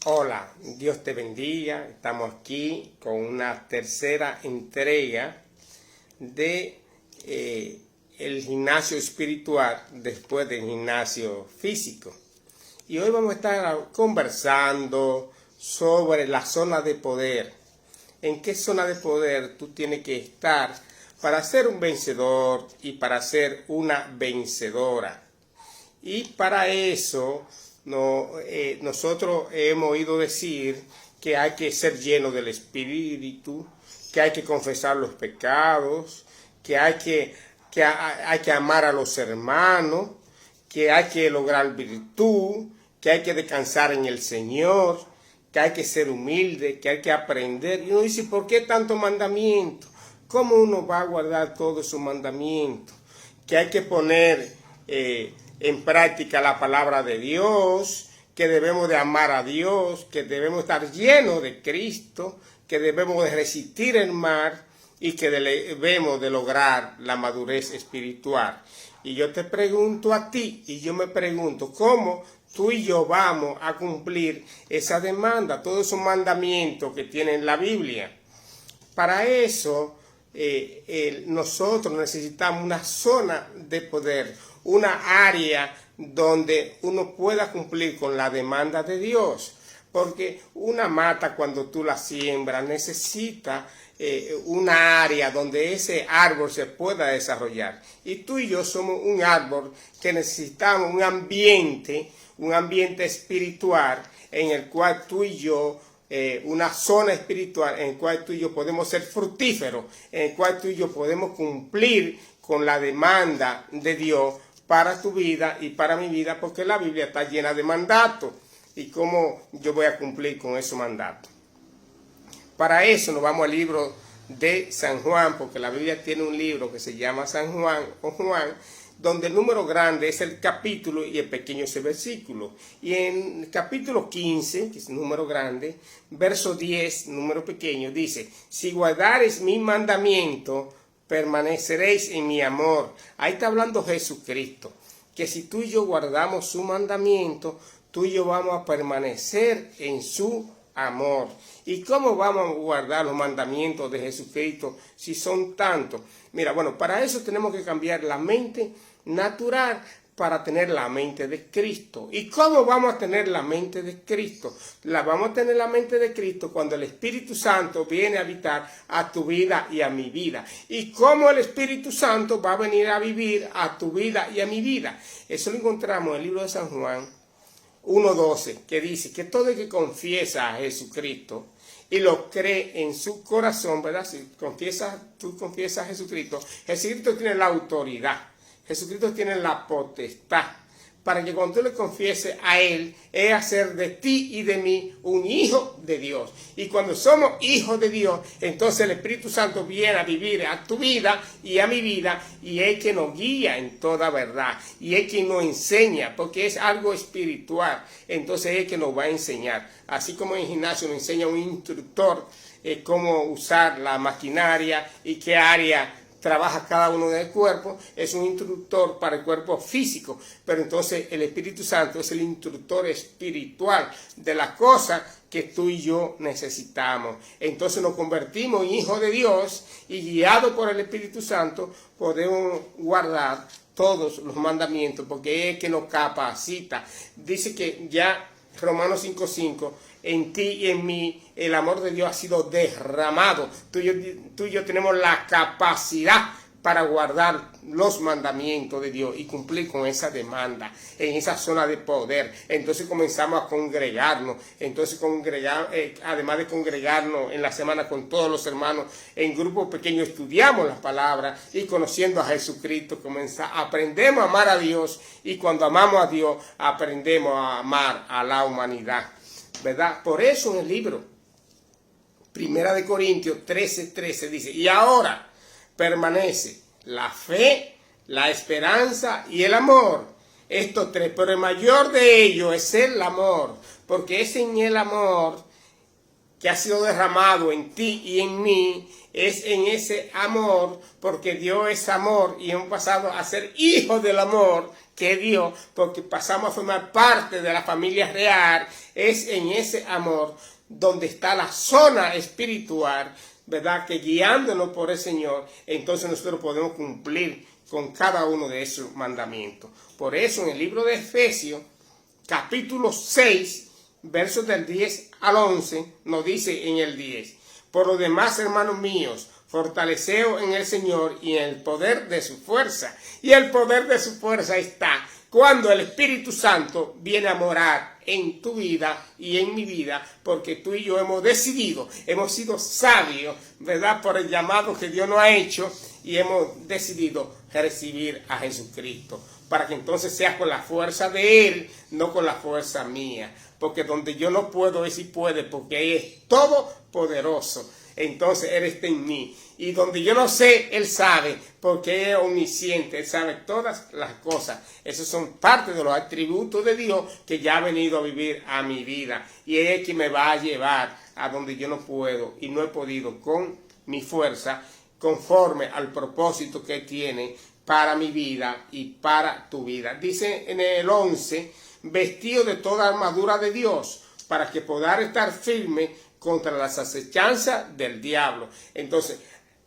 Hola, Dios te bendiga. Estamos aquí con una tercera entrega de el gimnasio espiritual después del gimnasio físico. Y hoy vamos a estar conversando sobre la zona de poder. ¿En qué zona de poder tú tienes que estar para ser un vencedor y para ser una vencedora? Y para eso nosotros hemos oído decir que hay que ser lleno del Espíritu, que hay que confesar los pecados, que hay que amar a los hermanos, que hay que lograr virtud, que hay que descansar en el Señor, que hay que ser humilde, que hay que aprender. Y uno dice, ¿por qué tanto mandamiento? ¿Cómo uno va a guardar todos esos mandamientos? Que hay que poner en práctica la palabra de Dios, que debemos de amar a Dios, que debemos estar llenos de Cristo, que debemos de resistir el mal y que debemos de lograr la madurez espiritual. Y yo te pregunto a ti, y yo me pregunto, ¿cómo tú y yo vamos a cumplir esa demanda, todos esos mandamientos que tiene la Biblia? Para eso nosotros necesitamos una zona de poder, una área donde uno pueda cumplir con la demanda de Dios. Porque una mata, cuando tú la siembras, necesita una área donde ese árbol se pueda desarrollar. Y tú y yo somos un árbol que necesitamos un ambiente espiritual en el cual tú y yo, una zona espiritual en la cual tú y yo podemos ser fructíferos, en el cual tú y yo podemos cumplir con la demanda de Dios para tu vida y para mi vida, porque la Biblia está llena de mandatos. ¿Y cómo yo voy a cumplir con esos mandatos? Para eso nos vamos al libro de San Juan, porque la Biblia tiene un libro que se llama San Juan o Juan, donde el número grande es el capítulo y el pequeño es el versículo. Y en el capítulo 15, que es el número grande, verso 10, número pequeño, dice: si guardareis mi mandamiento, permaneceréis en mi amor. Ahí está hablando Jesucristo, que si tú y yo guardamos su mandamiento, tú y yo vamos a permanecer en su amor. ¿Y cómo vamos a guardar los mandamientos de Jesucristo si son tantos? Mira, bueno, para eso tenemos que cambiar la mente natural para tener la mente de Cristo. ¿Y cómo vamos a tener la mente de Cristo? Vamos a tener la mente de Cristo cuando el Espíritu Santo viene a habitar a tu vida y a mi vida. ¿Y cómo el Espíritu Santo va a venir a vivir a tu vida y a mi vida? Eso lo encontramos en el libro de San Juan 1:12, que dice que todo el que confiesa a Jesucristo y lo cree en su corazón, ¿verdad? Si tú confiesas a Jesucristo, Jesucristo tiene la autoridad, Jesucristo tiene la potestad, para que cuando tú le confieses a Él, es hacer de ti y de mí un hijo de Dios. Y cuando somos hijos de Dios, entonces el Espíritu Santo viene a vivir a tu vida y a mi vida, y es quien nos guía en toda verdad, y es quien nos enseña, porque es algo espiritual, entonces es quien nos va a enseñar. Así como en el gimnasio nos enseña un instructor cómo usar la maquinaria y qué área trabaja cada uno del cuerpo, es un instructor para el cuerpo físico, pero entonces el Espíritu Santo es el instructor espiritual de las cosas que tú y yo necesitamos. Entonces nos convertimos en hijos de Dios y guiados por el Espíritu Santo podemos guardar todos los mandamientos, porque es que nos capacita. Dice que ya Romanos 5:5, en ti y en mí el amor de Dios ha sido derramado. Tú y yo tenemos la capacidad para guardar los mandamientos de Dios y cumplir con esa demanda en esa zona de poder. Entonces comenzamos a congregarnos. Entonces además de congregarnos en la semana con todos los hermanos, en grupos pequeños estudiamos las palabras y conociendo a Jesucristo aprendemos a amar a Dios, y cuando amamos a Dios aprendemos a amar a la humanidad, ¿verdad? Por eso en el libro 1 Corintios 13:13 dice: y ahora permanece la fe, la esperanza y el amor. Estos tres, pero el mayor de ellos es el amor, porque es en el amor que ha sido derramado en ti y en mí, es en ese amor, porque Dios es amor y hemos pasado a ser hijos del amor, que Dios, porque pasamos a formar parte de la familia real. Es en ese amor donde está la zona espiritual, ¿verdad? Que guiándonos por el Señor, entonces nosotros podemos cumplir con cada uno de esos mandamientos. Por eso en el libro de Efesios, capítulo 6, versos del 10 al 11, nos dice en el 10: por lo demás, hermanos míos, fortaleceos en el Señor y en el poder de su fuerza. Y el poder de su fuerza está cuando el Espíritu Santo viene a morar en tu vida y en mi vida, porque tú y yo hemos decidido, hemos sido sabios, ¿verdad?, por el llamado que Dios nos ha hecho, y hemos decidido recibir a Jesucristo, para que entonces sea con la fuerza de Él, no con la fuerza mía, porque donde yo no puedo, Él sí puede, porque Él es todopoderoso. Entonces Él está en mí. Y donde yo no sé, Él sabe, porque es omnisciente, Él sabe todas las cosas. Esos son parte de los atributos de Dios que ya ha venido a vivir a mi vida. Y es que me va a llevar a donde yo no puedo y no he podido con mi fuerza, conforme al propósito que Él tiene para mi vida y para tu vida. Dice en el 11, vestido de toda armadura de Dios, para que podáis estar firme contra las acechanzas del diablo. Entonces,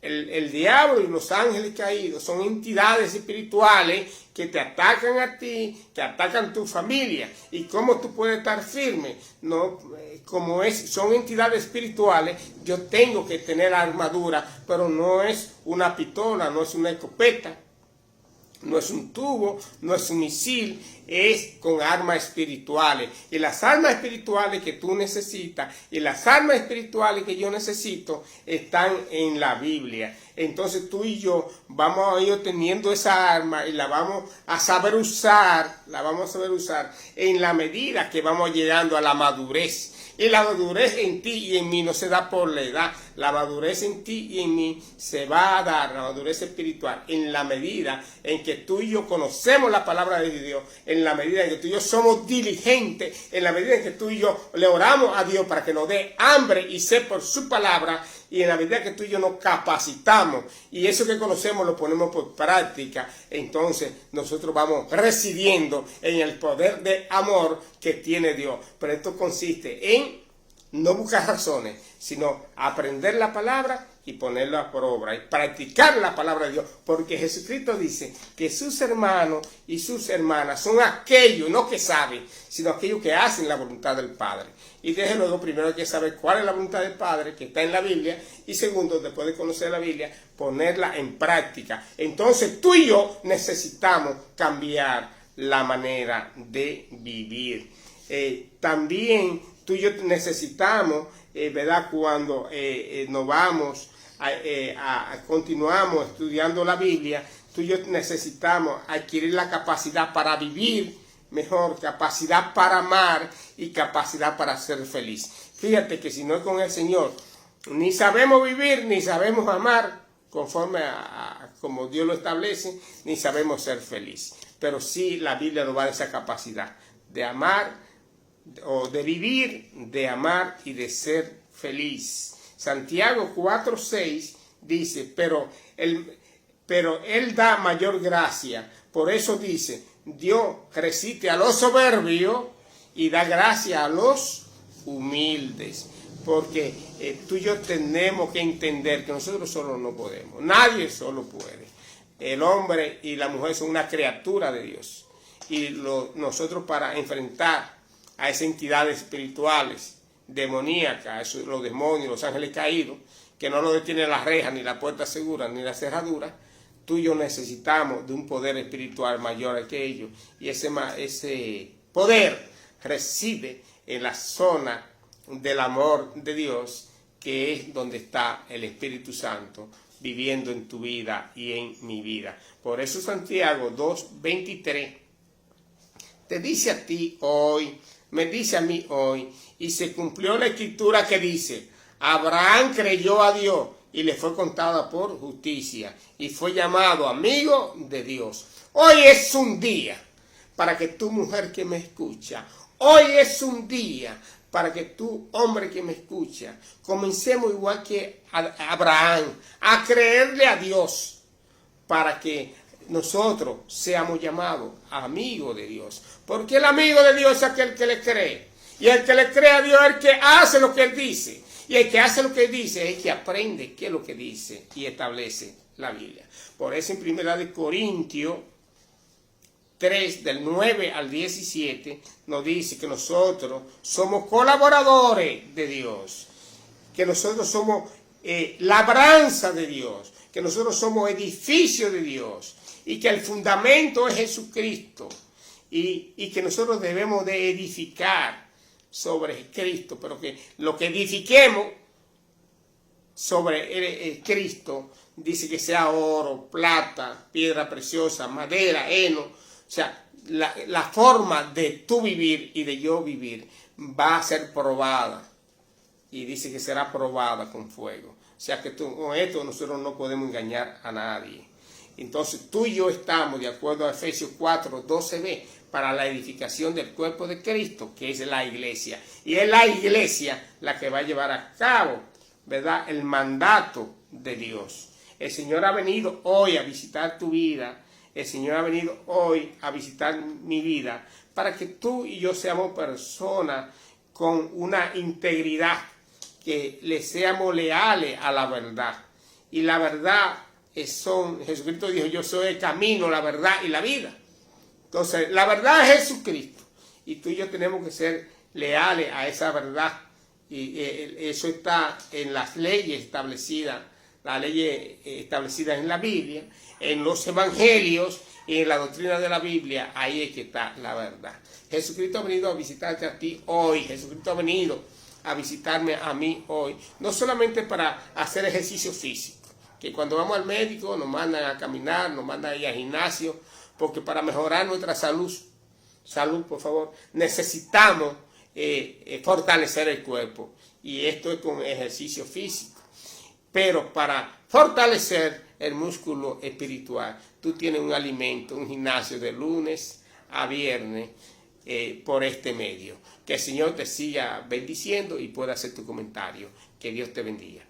el diablo y los ángeles caídos son entidades espirituales que te atacan a ti, que atacan a tu familia. ¿Y cómo tú puedes estar firme? No, son entidades espirituales, yo tengo que tener armadura, pero no es una pistola, no es una escopeta, no es un tubo, no es un misil, es con armas espirituales. Y las armas espirituales que tú necesitas y las armas espirituales que yo necesito están en la Biblia. Entonces tú y yo vamos a ir teniendo esa arma y la vamos a saber usar, en la medida que vamos llegando a la madurez. Y la madurez en ti y en mí no se da por la edad. La madurez en ti y en mí se va a dar, la madurez espiritual, en la medida en que tú y yo conocemos la palabra de Dios, en la medida en que tú y yo somos diligentes, en la medida en que tú y yo le oramos a Dios para que nos dé hambre y sed por su palabra, y en la medida que tú y yo nos capacitamos y eso que conocemos lo ponemos por práctica, entonces nosotros vamos residiendo en el poder de amor que tiene Dios. Pero esto consiste en no buscar razones, sino aprender la palabra y ponerla por obra y practicar la palabra de Dios, porque Jesucristo dice que sus hermanos y sus hermanas son aquellos, no que saben, sino aquellos que hacen la voluntad del Padre. Y desde luego, primero hay que saber cuál es la voluntad del Padre, que está en la Biblia, y segundo, después de conocer la Biblia, ponerla en práctica. Entonces tú y yo necesitamos cambiar la manera de vivir. También tú y yo necesitamos, ¿verdad?, cuando nos vamos continuamos estudiando la Biblia, tú y yo necesitamos adquirir la capacidad para vivir mejor, capacidad para amar y capacidad para ser feliz. Fíjate que si no es con el Señor, ni sabemos vivir, ni sabemos amar conforme a como Dios lo establece, ni sabemos ser feliz. Pero sí la Biblia nos va a dar esa capacidad de amar, o de vivir, de amar y de ser feliz. Santiago 4:6 dice, pero él da mayor gracia. Por eso dice, Dios resiste a los soberbios y da gracia a los humildes. Porque tú y yo tenemos que entender que nosotros solo no podemos. Nadie solo puede. El hombre y la mujer son una criatura de Dios. Y nosotros, para enfrentar a esas entidades espirituales demoníacas, los demonios, los ángeles caídos, que no nos detiene la reja, ni la puerta segura, ni la cerradura, tú y yo necesitamos de un poder espiritual mayor que ellos. Y ese poder reside en la zona del amor de Dios, que es donde está el Espíritu Santo viviendo en tu vida y en mi vida. Por eso Santiago 2:23 te dice a ti hoy, me dice a mí hoy, y se cumplió la escritura que dice, Abraham creyó a Dios y le fue contada por justicia y fue llamado amigo de Dios. Hoy es un día para que tú, mujer que me escucha, hoy es un día para que tú, hombre que me escucha, comencemos igual que Abraham a creerle a Dios, para que nosotros seamos llamados amigos de Dios. Porque el amigo de Dios es aquel que le cree. Y el que le cree a Dios es el que hace lo que Él dice. Y el que hace lo que Él dice es el que aprende qué es lo que dice y establece la Biblia. Por eso en 1 Corintios 3, del 9 al 17, nos dice que nosotros somos colaboradores de Dios. Que nosotros somos labranza de Dios. Que nosotros somos edificio de Dios. Y que el fundamento es Jesucristo. Y que nosotros debemos de edificar sobre Cristo, pero que lo que edifiquemos sobre Cristo, dice que sea oro, plata, piedra preciosa, madera, heno, o sea, la forma de tú vivir y de yo vivir va a ser probada, y dice que será probada con fuego, o sea que con esto nosotros no podemos engañar a nadie. Entonces tú y yo estamos, de acuerdo a Efesios 4, 12b, para la edificación del cuerpo de Cristo, que es la iglesia. Y es la iglesia la que va a llevar a cabo, ¿verdad?, el mandato de Dios. El Señor ha venido hoy a visitar tu vida. El Señor ha venido hoy a visitar mi vida, para que tú y yo seamos personas con una integridad, que le seamos leales a la verdad. Y la verdad Jesucristo dijo, yo soy el camino, la verdad y la vida. Entonces, la verdad es Jesucristo. Y tú y yo tenemos que ser leales a esa verdad. Y eso está en las leyes establecidas, en la Biblia, en los evangelios y en la doctrina de la Biblia. Ahí es que está la verdad. Jesucristo ha venido a visitarte a ti hoy. Jesucristo ha venido a visitarme a mí hoy. No solamente para hacer ejercicio físico, que cuando vamos al médico nos mandan a caminar, nos mandan a ir al gimnasio, porque para mejorar nuestra salud, por favor, necesitamos fortalecer el cuerpo. Y esto es con ejercicio físico. Pero para fortalecer el músculo espiritual, tú tienes un alimento, un gimnasio de lunes a viernes por este medio. Que el Señor te siga bendiciendo y pueda hacer tu comentario. Que Dios te bendiga.